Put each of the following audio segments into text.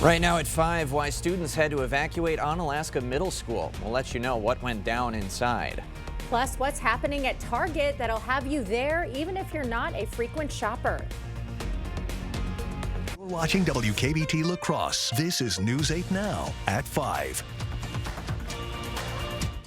Right now at 5, why students had to evacuate Onalaska Middle School. We'll let you know what went down inside. Plus, what's happening at Target that'll have you there even if you're not a frequent shopper. You're watching WKBT La Crosse. This is News 8 Now at 5.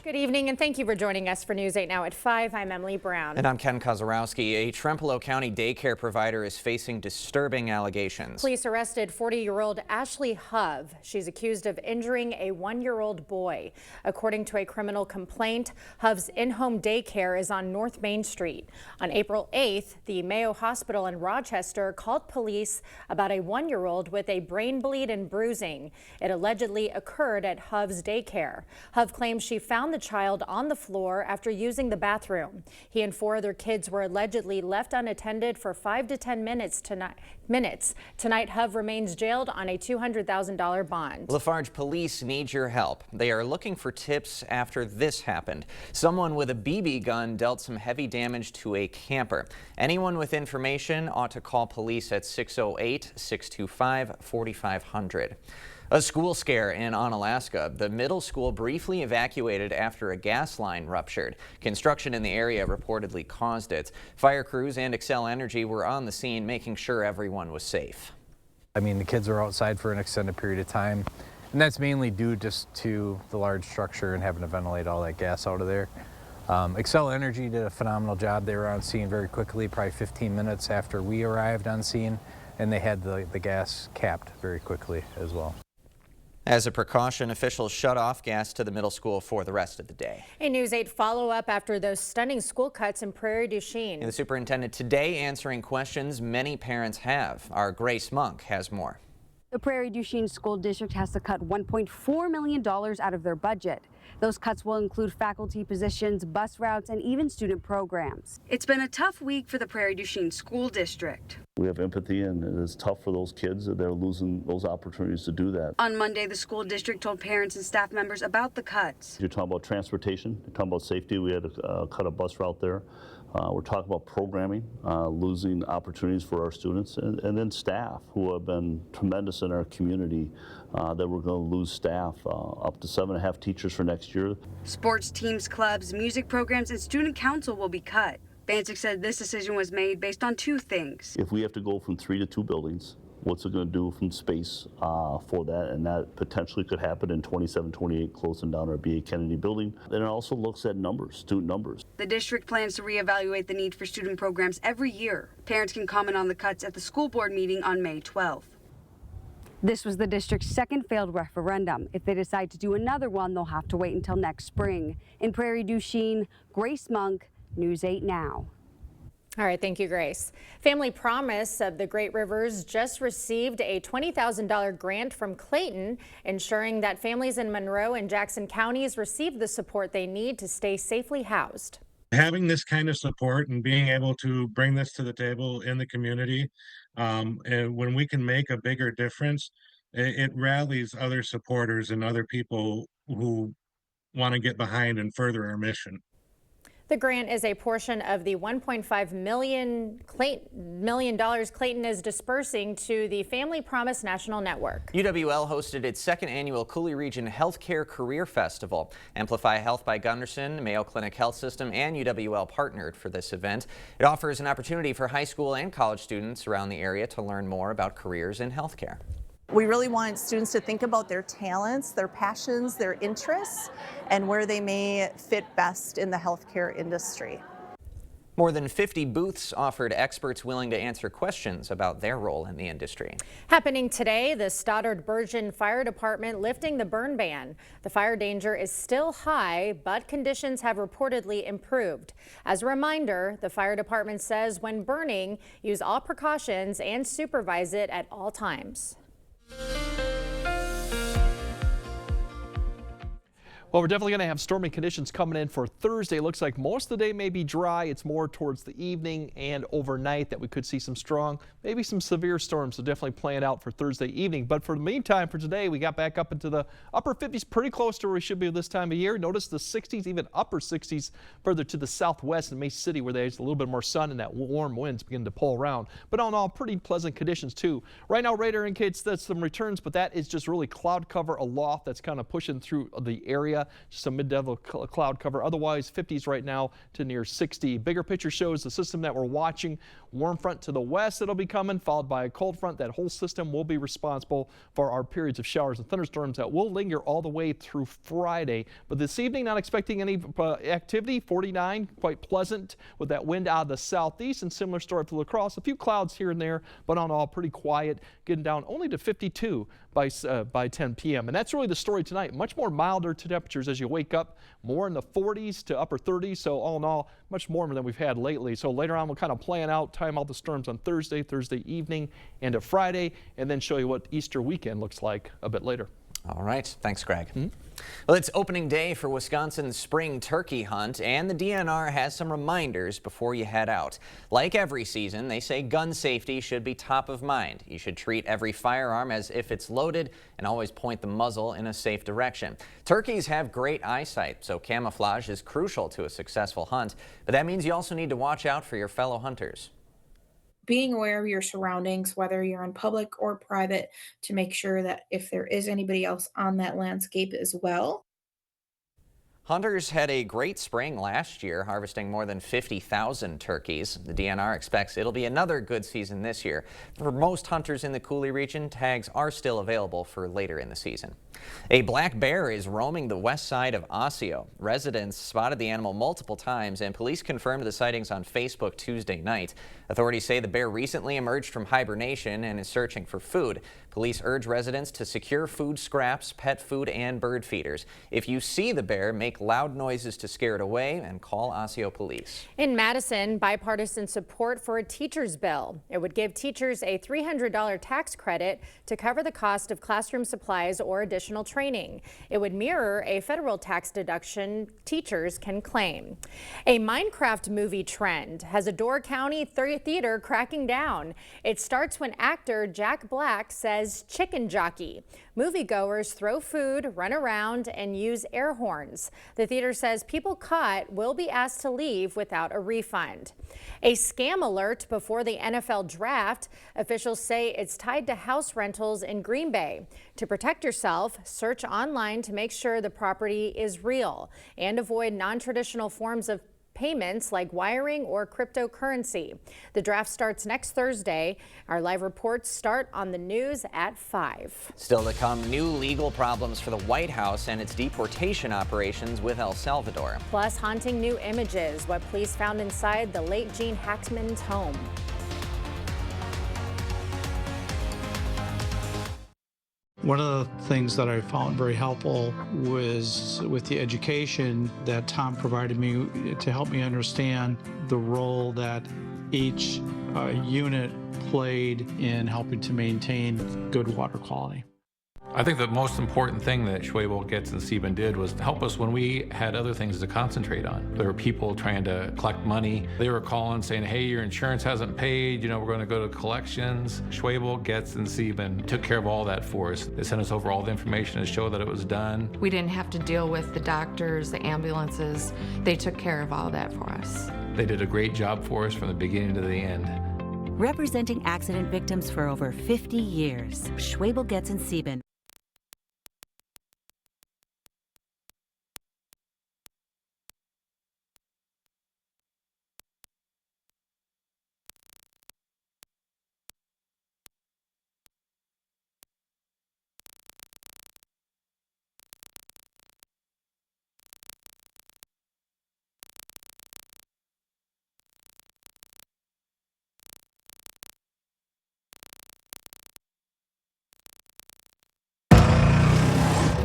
Good evening and thank you for joining us for News 8 Now at 5. I'm Emily Brown. And I'm Ken Kozorowski. A Trempealeau County daycare provider is facing disturbing allegations. Police arrested 40-year-old Ashley Hove. She's accused of injuring a 1-year-old boy. According to a criminal complaint, Hove's in-home daycare is on North Main Street. On April 8th, the Mayo Hospital in Rochester called police about a 1-year-old with a brain bleed and bruising. It allegedly occurred at Hove's daycare. Hove claims she found the child on the floor after using the bathroom. He and 4 other kids were allegedly left unattended for 5 to 10 minutes tonight. Tonight, Hove remains jailed on a $200,000 bond. Lafarge police need your help. They are looking for tips after this happened. Someone with a BB gun dealt some heavy damage to a camper. Anyone with information ought to call police at 608-625-4500. A school scare in Onalaska. The middle school briefly evacuated after a gas line ruptured. Construction in the area reportedly caused it. Fire crews and Xcel Energy were on the scene making sure everyone was safe. I mean, the kids were outside for an extended period of time, and that's mainly due just to the large structure and having to ventilate all that gas out of there. Xcel Energy did a phenomenal job. They were on scene very quickly, probably 15 minutes after we arrived on scene, and they had the gas capped very quickly as well. As a precaution, officials shut off gas to the middle school for the rest of the day. A News 8 follow-up after those stunning school cuts in Prairie du Chien. And the superintendent today answering questions many parents have. Our Grace Monk has more. The Prairie du Chien School District has to cut $1.4 million out of their budget. Those cuts will include faculty positions, bus routes, and even student programs. It's been a tough week for the Prairie du Chien School District. We have empathy, and it is tough for those kids that they're losing those opportunities to do that. On Monday, the school district told parents and staff members about the cuts. You're talking about transportation, you're talking about safety. We had to cut a bus route there. We're talking about programming, losing opportunities for our students, and then staff who have been tremendous in our community, that we're going to lose staff, up to 7.5 teachers for next year. Sports teams, clubs, music programs, and student council will be cut. Bancek said this decision was made based on 2 things. If we have to go from 3 to 2 buildings, what's it going to do from space for that? And that potentially could happen in 27-28, closing down our B.A. Kennedy building. Then it also looks at numbers, student numbers. The district plans to reevaluate the need for student programs every year. Parents can comment on the cuts at the school board meeting on May 12th. This was the district's second failed referendum. If they decide to do another one, they'll have to wait until next spring. In Prairie du Chien, Grace Monk, News 8 Now. All right, thank you, Grace. Family Promise of the Great Rivers just received a $20,000 grant from Clayton, ensuring that families in Monroe and Jackson counties receive the support they need to stay safely housed. Having this kind of support and being able to bring this to the table in the community, and when we can make a bigger difference, it rallies other supporters and other people who want to get behind and further our mission. The grant is a portion of the $1.5 million Clayton is dispersing to the Family Promise National Network. UWL hosted its 2nd annual Coulee Region Healthcare Career Festival. Amplify Health by Gunderson, Mayo Clinic Health System, and UWL partnered for this event. It offers an opportunity for high school and college students around the area to learn more about careers in healthcare. We really want students to think about their talents, their passions, their interests, and where they may fit best in the healthcare industry. More than 50 booths offered experts willing to answer questions about their role in the industry. Happening today, the Stoddard-Bergen Fire Department lifting the burn ban. The fire danger is still high, but conditions have reportedly improved. As a reminder, the fire department says when burning, use all precautions and supervise it at all times. Well, we're definitely going to have stormy conditions coming in for Thursday. Looks like most of the day may be dry. It's more towards the evening and overnight that we could see some strong, maybe some severe storms. So definitely plan out for Thursday evening. But for the meantime, for today, we got back up into the upper 50s, pretty close to where we should be this time of year. Notice the 60s, even upper 60s further to the southwest in Mason City, where there's a little bit more sun and that warm winds begin to pull around. But all in all, pretty pleasant conditions too. Right now, radar indicates that some returns, but that is just really cloud cover aloft that's kind of pushing through the area. Just some mid-level cloud cover. Otherwise, 50s right now to near 60. Bigger picture shows the system that we're watching. Warm front to the west that'll be coming, followed by a cold front. That whole system will be responsible for our periods of showers and thunderstorms that will linger all the way through Friday. But this evening, not expecting any activity. 49, quite pleasant with that wind out of the southeast, and similar story for La Crosse. A few clouds here and there, but on all pretty quiet, getting down only to 52 by 10 p.m. And that's really the story tonight. Much more milder temperatures as you wake up, more in the 40s to upper 30s. So all in all, much warmer than we've had lately. So later on, we'll kind of plan out, time out the storms on Thursday evening, and a Friday, and then show you what Easter weekend looks like a bit later. All right. Thanks, Greg. Well, it's opening day for Wisconsin's spring turkey hunt, and the DNR has some reminders before you head out. Like every season, they say gun safety should be top of mind. You should treat every firearm as if it's loaded and always point the muzzle in a safe direction. Turkeys have great eyesight, so camouflage is crucial to a successful hunt, but that means you also need to watch out for your fellow hunters. Being aware of your surroundings, whether you're in public or private, to make sure that if there is anybody else on that landscape as well. Hunters had a great spring last year, harvesting more than 50,000 turkeys. The DNR expects it'll be another good season this year. For most hunters in the Coulee region, tags are still available for later in the season. A black bear is roaming the west side of Osseo. Residents spotted the animal multiple times, and police confirmed the sightings on Facebook Tuesday night. Authorities say the bear recently emerged from hibernation and is searching for food. Police urge residents to secure food scraps, pet food, and bird feeders. If you see the bear, make loud noises to scare it away and call Osseo Police. In Madison, bipartisan support for a teacher's bill. It would give teachers a $300 tax credit to cover the cost of classroom supplies or additional training. It would mirror a federal tax deduction teachers can claim. A Minecraft movie trend has a Door County theater cracking down. It starts when actor Jack Black says chicken jockey. Moviegoers throw food, run around, and use air horns. The theater says people caught will be asked to leave without a refund. A scam alert before the NFL draft. Officials say it's tied to house rentals in Green Bay. To protect yourself, search online to make sure the property is real and avoid non-traditional forms of payments like wiring or cryptocurrency. The draft starts next Thursday. Our live reports start on the news at 5. Still to come, new legal problems for the White House and its deportation operations with El Salvador. Plus, haunting new images, what police found inside the late Gene Hackman's home. One of the things that I found very helpful was with the education that Tom provided me to help me understand the role that each unit played in helping to maintain good water quality. I think the most important thing that Schwebel, Getz, and Sieben did was to help us when we had other things to concentrate on. There were people trying to collect money. They were calling saying, hey, your insurance hasn't paid, we're going to go to collections. Schwebel, Getz, and Sieben took care of all that for us. They sent us over all the information to show that it was done. We didn't have to deal with the doctors, the ambulances. They took care of all that for us. They did a great job for us from the beginning to the end. Representing accident victims for over 50 years, Schwebel, Getz, and Sieben.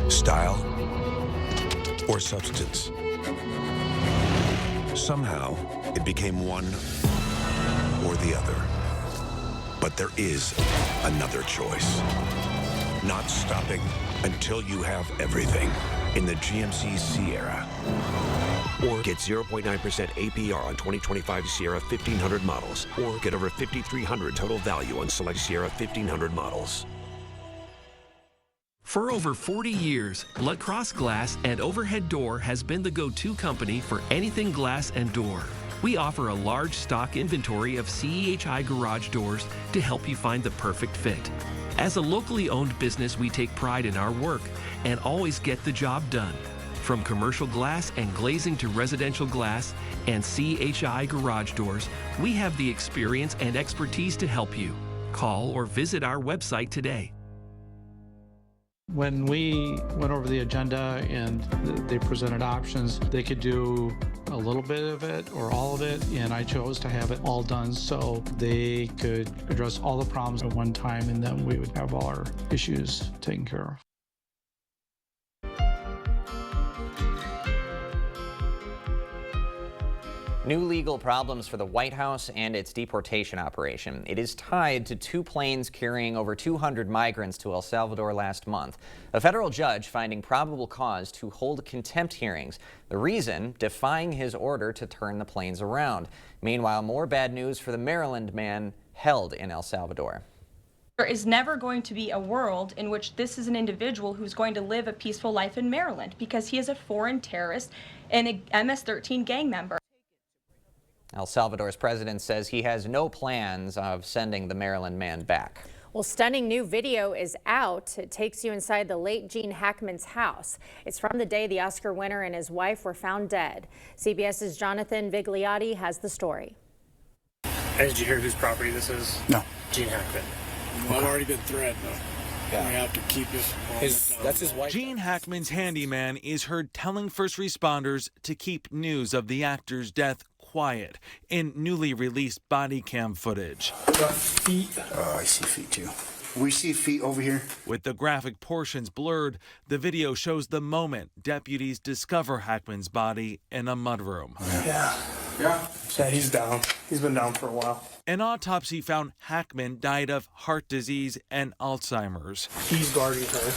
Style or substance. Somehow, it became one or the other. But there is another choice. Not stopping until you have everything. in the GMC Sierra. Or get 0.9% APR on 2025 Sierra 1500 models. Or get over $5,300 total value on select Sierra 1500 models. For over 40 years, La Crosse Glass and Overhead Door has been the go-to company for anything glass and door. We offer a large stock inventory of CEHI garage doors to help you find the perfect fit. As a locally owned business, we take pride in our work and always get the job done. From commercial glass and glazing to residential glass and CHI garage doors, we have the experience and expertise to help you. Call or visit our website today. When we went over the agenda and they presented options, they could do a little bit of it or all of it, and I chose to have it all done so they could address all the problems at one time, and then we would have all our issues taken care of. New legal problems for the White House and its deportation operation. It is tied to 2 planes carrying over 200 migrants to El Salvador last month. A federal judge finding probable cause to hold contempt hearings. The reason, defying his order to turn the planes around. Meanwhile, more bad news for the Maryland man held in El Salvador. There is never going to be a world in which this is an individual who's going to live a peaceful life in Maryland because he is a foreign terrorist and a MS-13 gang member. El Salvador's president says he has no plans of sending the Maryland man back. Well, stunning new video is out. It takes you inside the late Gene Hackman's house. It's from the day the Oscar winner and his wife were found dead. CBS's Jonathan Vigliotti has the story. Hey, did you hear whose property this is? No. Gene Hackman. Well, I've already been threatened. Yeah. We have to keep it. That's his wife. Gene Hackman's handyman is heard telling first responders to keep news of the actor's death quiet in newly released body cam footage. Feet. Oh, I see feet too. We see feet over here. With the graphic portions blurred, the video shows the moment deputies discover Hackman's body in a mudroom. Yeah, he's down. He's been down for a while. An autopsy found Hackman died of heart disease and Alzheimer's. He's guarding her.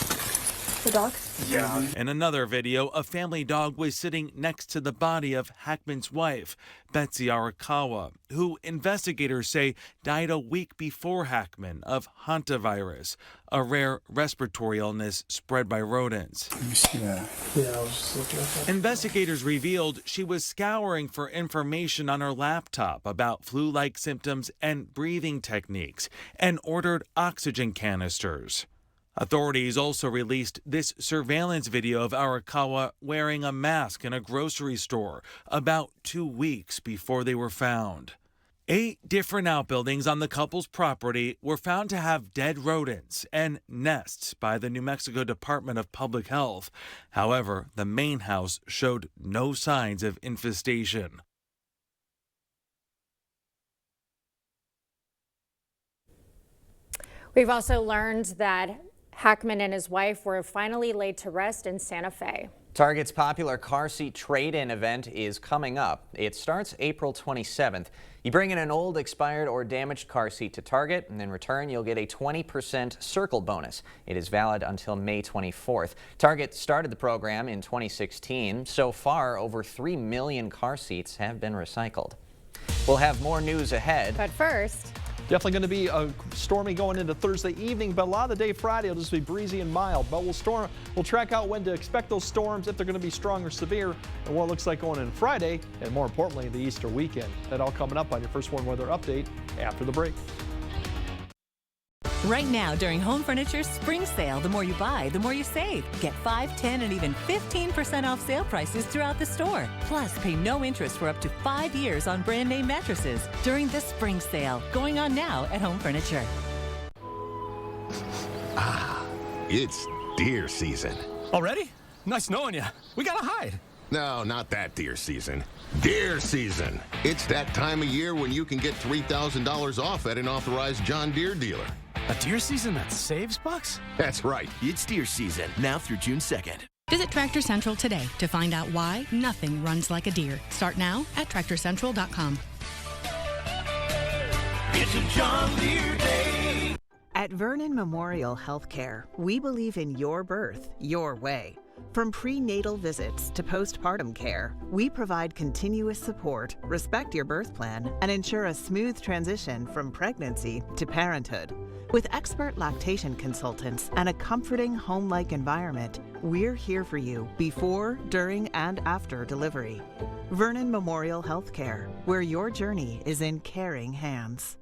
The dog? Yeah. In another video, a family dog was sitting next to the body of Hackman's wife, Betsy Arakawa, who investigators say died a week before Hackman of hantavirus, a rare respiratory illness spread by rodents. Let me see that. Yeah, I was just looking at that. Investigators revealed she was scouring for information on her laptop about flu-like symptoms and breathing techniques and ordered oxygen canisters. Authorities also released this surveillance video of Arakawa wearing a mask in a grocery store about 2 weeks before they were found. 8 different outbuildings on the couple's property were found to have dead rodents and nests by the New Mexico Department of Public Health. However, the main house showed no signs of infestation. We've also learned that Hackman and his wife were finally laid to rest in Santa Fe. Target's popular car seat trade-in event is coming up. It starts April 27th. You bring in an old, expired, or damaged car seat to Target, and in return, you'll get a 20% Circle bonus. It is valid until May 24th. Target started the program in 2016. So far, over 3 million car seats have been recycled. We'll have more news ahead. But first, definitely going to be stormy going into Thursday evening, but a lot of the day Friday will just be breezy and mild. But we'll track out when to expect those storms, if they're going to be strong or severe, and what it looks like going in Friday, and more importantly, the Easter weekend. That all coming up on your First Warn Weather Update after the break. Right now during Home Furniture's spring sale, the more you buy, the more you save. Get 5, 10, and even 15% off sale prices throughout the store. Plus, pay no interest for up to 5 years on brand name mattresses during the spring sale, going on now at Home Furniture. Ah, it's deer season. Already? Nice knowing you. We gotta hide. No, not that deer season. Deer season. It's that time of year when you can get $3,000 off at an authorized John Deere dealer. A deer season that saves bucks? That's right. It's deer season, now through June 2nd. Visit Tractor Central today to find out why nothing runs like a deer. Start now at TractorCentral.com. It's a John Deere day. At Vernon Memorial Healthcare, we believe in your birth, your way. From prenatal visits to postpartum care, we provide continuous support, respect your birth plan, and ensure a smooth transition from pregnancy to parenthood. With expert lactation consultants and a comforting home-like environment, we're here for you before, during, and after delivery. Vernon Memorial Healthcare, where your journey is in caring hands.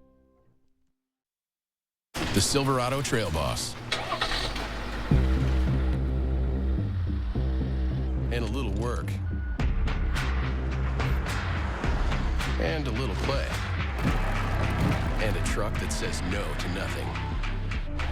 The Silverado Trail Boss. And a little work. And a little play. And a truck that says no to nothing.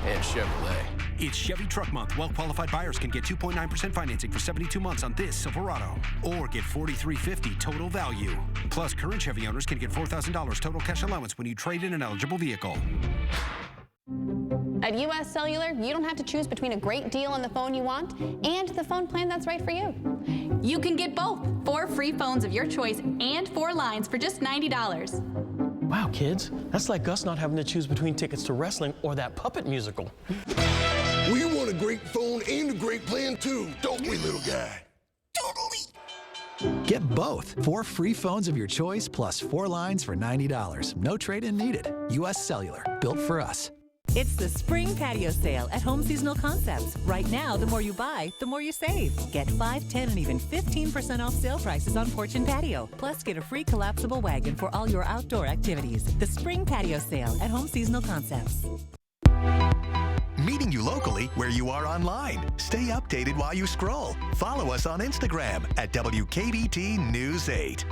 And Chevrolet. It's Chevy Truck Month. Well-qualified buyers can get 2.9% financing for 72 months on this Silverado. Or get $4,350 total value. Plus, current Chevy owners can get $4,000 total cash allowance when you trade in an eligible vehicle. At US Cellular, you don't have to choose between a great deal on the phone you want and the phone plan that's right for you. You can get both. 4 free phones of your choice and 4 lines for just $90. Wow, kids, that's like us not having to choose between tickets to wrestling or that puppet musical. We want a great phone and a great plan too, don't we, little guy? Get both. 4 free phones of your choice plus 4 lines for $90. No trade-in needed. US Cellular, built for us. It's the spring patio sale at Home Seasonal Concepts. Right now, the more you buy, the more you save. Get 5, 10, and even 15% off sale prices on porch and patio. Plus, get a free collapsible wagon for all your outdoor activities. The spring patio sale at Home Seasonal Concepts. Meeting you locally where you are online. Stay updated while you scroll. Follow us on Instagram at WKBT News 8.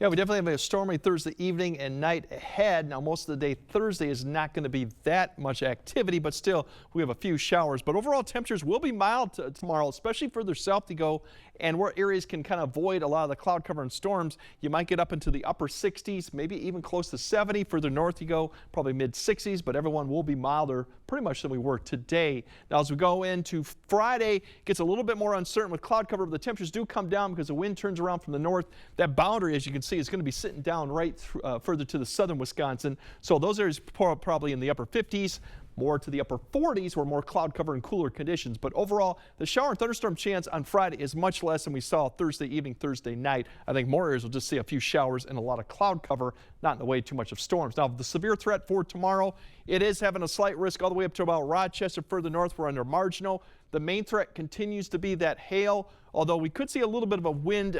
Yeah, we definitely have a stormy Thursday evening and night ahead. Now, most of the day Thursday is not going to be that much activity, but still, we have a few showers. But overall, temperatures will be mild tomorrow, especially further south you go, and where areas can kind of avoid a lot of the cloud cover and storms. You might get up into the upper 60s, maybe even close to 70. Further north you go, probably mid 60s, but everyone will be milder pretty much than we were today. Now, as we go into Friday, it gets a little bit more uncertain with cloud cover, but the temperatures do come down because the wind turns around from the north. That boundary, as you can see, is going to be sitting down right further to the southern Wisconsin. So those areas probably in the upper 50s. More to the upper 40s where more cloud cover and cooler conditions. But overall, the shower and thunderstorm chance on Friday is much less than we saw Thursday evening, Thursday night. I think more areas will just see a few showers and a lot of cloud cover, not in the way too much of storms. Now, the severe threat for tomorrow, it is having a slight risk all the way up to about Rochester. Further north, we're under marginal. The main threat continues to be that hail, although we could see a little bit of a wind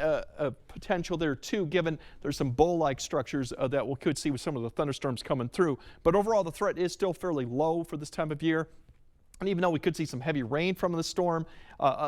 potential there too, given there's some bowl-like structures that we could see with some of the thunderstorms coming through. But overall, the threat is still fairly low for this time of year. And even though we could see some heavy rain from the storm,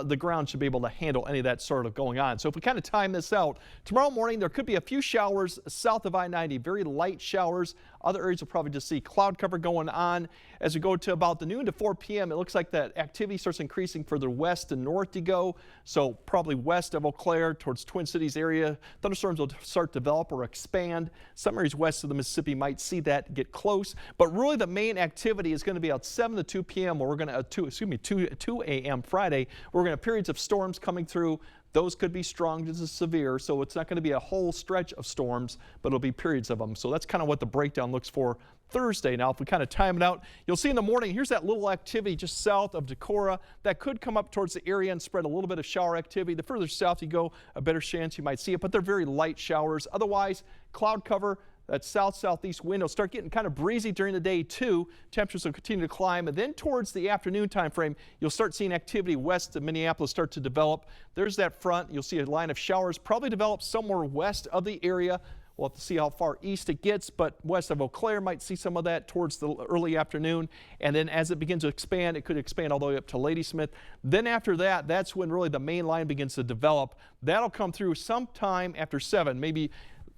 the ground should be able to handle any of that sort of going on. So if we kind of time this out, tomorrow morning there could be a few showers south of I-90, very light showers. Other areas will probably just see cloud cover going on. As we go to about the noon to 4 p.m., it looks like that activity starts increasing further west and north you go. So probably west of Eau Claire towards Twin Cities area, thunderstorms will start to develop or expand. Some areas west of the Mississippi might see that get close. But really the main activity is going to be at 7 to 2 p.m. where we're going to 2 a.m. Friday. We're going to have periods of storms coming through. Those could be strong to severe, so it's not going to be a whole stretch of storms, but it'll be periods of them. So that's kind of what the breakdown looks for Thursday. Now, if we kind of time it out, you'll see in the morning, here's that little activity just south of Decorah that could come up towards the area and spread a little bit of shower activity. The further south you go, a better chance you might see it, but they're very light showers. Otherwise, cloud cover. That south-southeast wind will start getting kind of breezy during the day too. Temperatures will continue to climb, and then towards the afternoon time frame, you'll start seeing activity west of Minneapolis start to develop. There's that front. You'll see a line of showers probably develop somewhere west of the area. We'll have to see how far east it gets, but west of Eau Claire might see some of that towards the early afternoon. And then as it begins to expand, it could expand all the way up to Ladysmith. Then after that, that's when really the main line begins to develop. That'll come through sometime after 7, maybe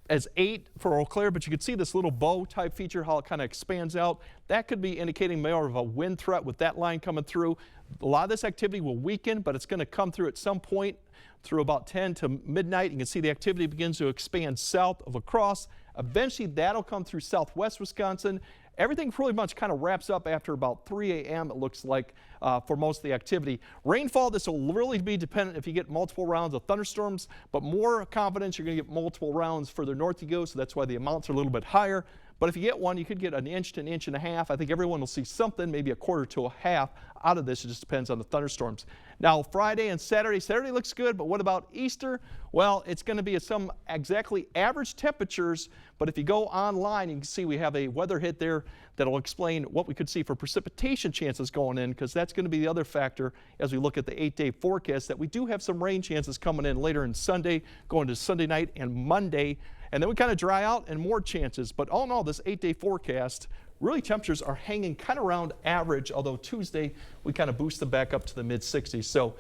as 8 for Eau Claire, but you can see this little bow type feature, how it kind of expands out. That could be indicating more of a wind threat with that line coming through. A lot of this activity will weaken, but it's going to come through at some point through about 10 to midnight. You can see the activity begins to expand south of La Crosse. Eventually, that'll come through southwest Wisconsin. Everything pretty much kind of wraps up after about 3 a.m. it looks like for most of the activity. Rainfall, this will really be dependent if you get multiple rounds of thunderstorms, but more confidence you're going to get multiple rounds further north you go, so that's why the amounts are a little bit higher. But if you get one, you could get an inch to an inch and a half. I think everyone will see something, maybe a quarter to a half out of this. It just depends on the thunderstorms. Now, Friday and Saturday. Saturday looks good, but what about Easter? Well, it's going to be some exactly average temperatures, but if you go online, you can see we have a weather hit there that'll explain what we could see for precipitation chances going in, because that's going to be the other factor as we look at the 8-day forecast, that we do have some rain chances coming in later in Sunday, going to Sunday night and Monday. And then we kind of dry out and more chances. But all in all, this 8-day forecast, really temperatures are hanging kind of around average, although Tuesday we kind of boost them back up to the mid-60s. So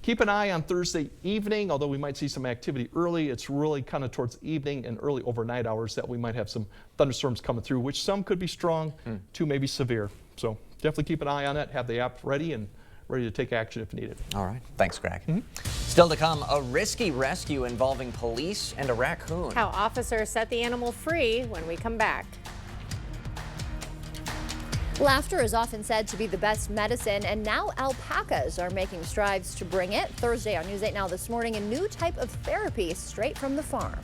keep an eye on Thursday evening, although we might see some activity early. It's really kind of towards evening and early overnight hours that we might have some thunderstorms coming through, which some could be strong, two maybe severe. So definitely keep an eye on it, have the app ready and ready to take action if needed. All right. Thanks, Greg. Still to come, a risky rescue involving police and a raccoon. How officers set the animal free when we come back. Laughter is often said to be the best medicine, and now alpacas are making strides to bring it. Thursday on News 8 Now this morning, a new type of therapy straight from the farm.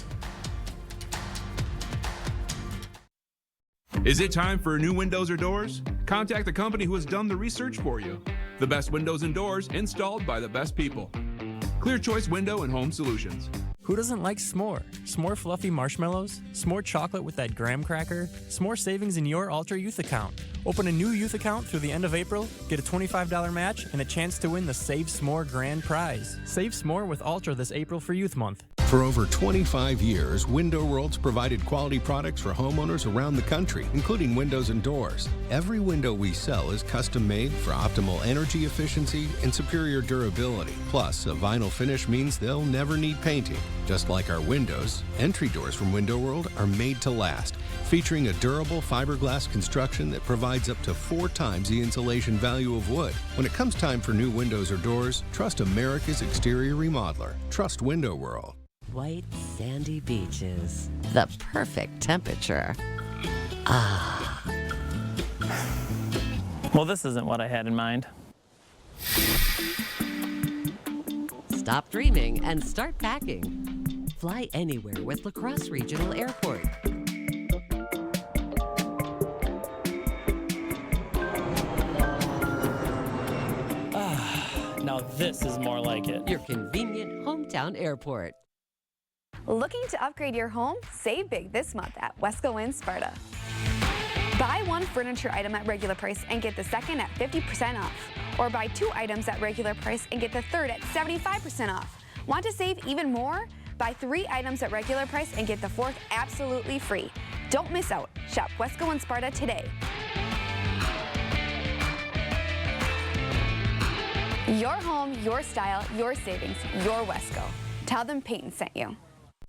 Is it time for new windows or doors? Contact the company who has done the research for you. The best windows and doors installed by the best people. Clear Choice Window and Home Solutions. Who doesn't like s'more? S'more fluffy marshmallows? S'more chocolate with that graham cracker? S'more savings in your Ultra Youth account. Open a new youth account through the end of April, get a $25 match, and a chance to win the Save S'more grand prize. Save s'more with Ultra this April for Youth Month. For over 25 years, Window World's provided quality products for homeowners around the country, including windows and doors. Every window we sell is custom made for optimal energy efficiency and superior durability. Plus, a vinyl finish means they'll never need painting. Just like our windows, entry doors from Window World are made to last, featuring a durable fiberglass construction that provides up to 4 times the insulation value of wood. When it comes time for new windows or doors, trust America's exterior remodeler. Trust Window World. White, sandy beaches. The perfect temperature. Ah. Well, this isn't what I had in mind. Stop dreaming and start packing. Fly anywhere with La Crosse Regional Airport. Now this is more like it. Your convenient hometown airport. Looking to upgrade your home? Save big this month at Wesco in Sparta. Buy one furniture item at regular price and get the second at 50% off. Or buy 2 items at regular price and get the third at 75% off. Want to save even more? Buy 3 items at regular price and get the 4th absolutely free. Don't miss out. Shop Wesco in Sparta today. Your home, your style, your savings, your Wesco. Tell them Peyton sent you.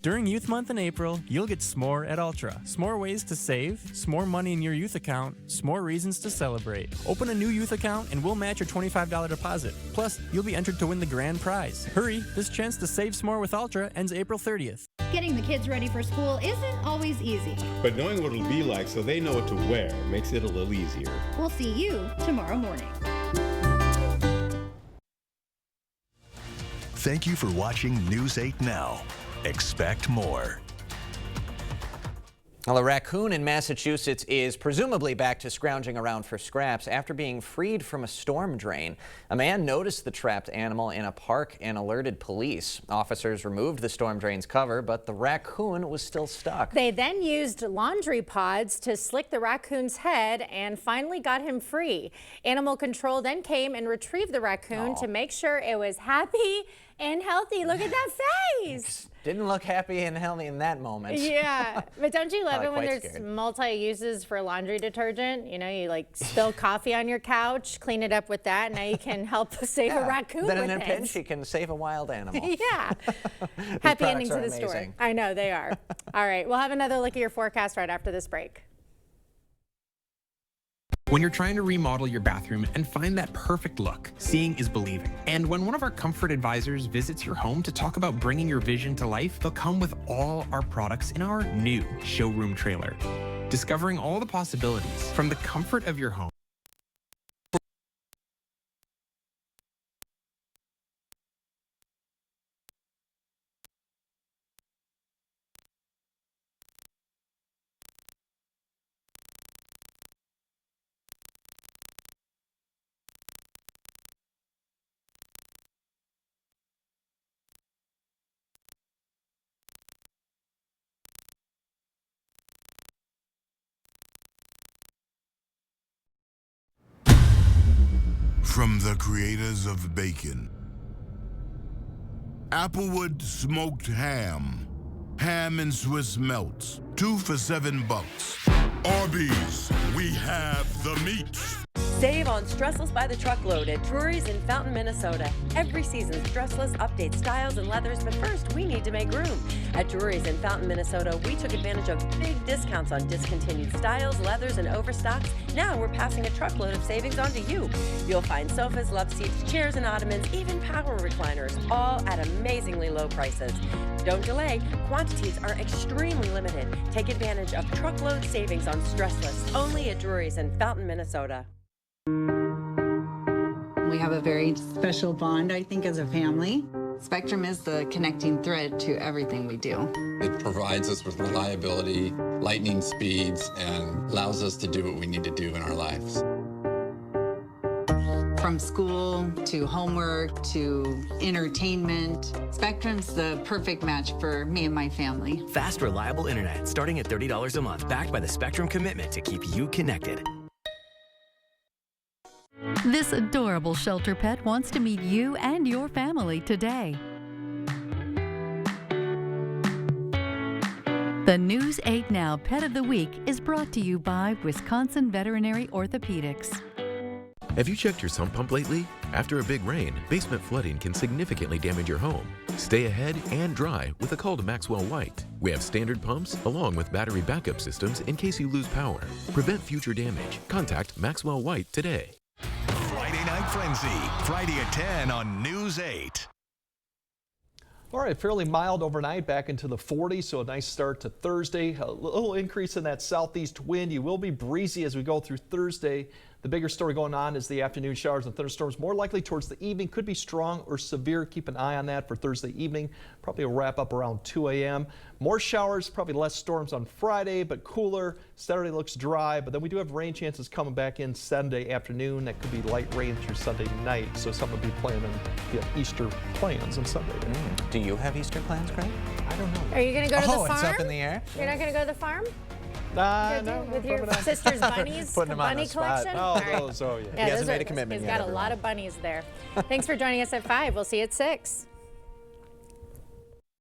During Youth Month in April, you'll get s'more at Ultra. S'more ways to save, s'more money in your youth account, s'more reasons to celebrate. Open a new youth account and we'll match your $25 deposit. Plus, you'll be entered to win the grand prize. Hurry, this chance to save s'more with Ultra ends April 30th. Getting the kids ready for school isn't always easy. But knowing what it'll be like so they know what to wear makes it a little easier. We'll see you tomorrow morning. Thank you for watching News 8 Now. Expect more. Well, a raccoon in Massachusetts is presumably back to scrounging around for scraps after being freed from a storm drain. A man noticed the trapped animal in a park and alerted police. Officers removed the storm drain's cover, but the raccoon was still stuck. They then used laundry pods to slick the raccoon's head and finally got him free. Animal control then came and retrieved the raccoon to make sure it was happy and healthy. Look at that face. Didn't look happy and healthy in that moment. Yeah, but don't you love it when there's scared. multi-uses for laundry detergent? You know, you like spill coffee on your couch, clean it up with that, and now you can help save a raccoon Then with in a it. pinch, you can save a wild animal. Yeah. Happy ending to the amazing. story. I know, they are. All right, we'll have another look at your forecast right after this break. When you're trying to remodel your bathroom and find that perfect look, seeing is believing. And when one of our comfort advisors visits your home to talk about bringing your vision to life, they'll come with all our products in our new showroom trailer, discovering all the possibilities from the comfort of your home. from the creators of bacon. Applewood smoked ham. Ham and Swiss melts. 2 for $7. Arby's, we have the meat. Save on Stressless by the truckload at Drury's in Fountain, Minnesota. Every season, Stressless updates styles and leathers, but first we need to make room. At Drury's in Fountain, Minnesota, we took advantage of big discounts on discontinued styles, leathers, and overstocks. Now we're passing a truckload of savings on to you. You'll find sofas, love seats, chairs and ottomans, even power recliners, all at amazingly low prices. Don't delay. Quantities are extremely limited. Take advantage of truckload savings on Stressless, only at Drury's in Fountain, Minnesota. We have a very special bond, I think, as a family. Spectrum is the connecting thread to everything we do. It provides us with reliability, lightning speeds, and allows us to do what we need to do in our lives. From school to homework to entertainment, Spectrum's the perfect match for me and my family. Fast, reliable internet starting at $30 a month, backed by the Spectrum commitment to keep you connected. This adorable shelter pet wants to meet you and your family today. The News 8 Now Pet of the Week is brought to you by Wisconsin Veterinary Orthopedics. Have you checked your sump pump lately? After a big rain, basement flooding can significantly damage your home. Stay ahead and dry with a call to Maxwell White. We have standard pumps along with battery backup systems in case you lose power. Prevent future damage. Contact Maxwell White today. Friday Night Frenzy, Friday at 10 on News 8. All right, fairly mild overnight, back into the 40s, so a nice start to Thursday. A little increase in that southeast wind. You will be breezy as we go through Thursday. The bigger story going on is the afternoon showers and thunderstorms, more likely towards the evening. Could be strong or severe. Keep an eye on that for Thursday evening. Probably will wrap up around 2 a.m. More showers, probably less storms on Friday, but cooler. Saturday looks dry, but then we do have rain chances coming back in Sunday afternoon. That could be light rain through Sunday night, so some will be planning Easter plans on Sunday. Do you have Easter plans, Greg? I don't know. Are you going to go to the farm? It's up in the air. You're not going to go to the farm? No, with your sister's bunnies, Putting them on bunny the spot. collection? Oh, All right. those, oh yeah. He hasn't made a commitment He's yet, got a lot of bunnies there. Thanks for joining us at 5. We'll see you at 6.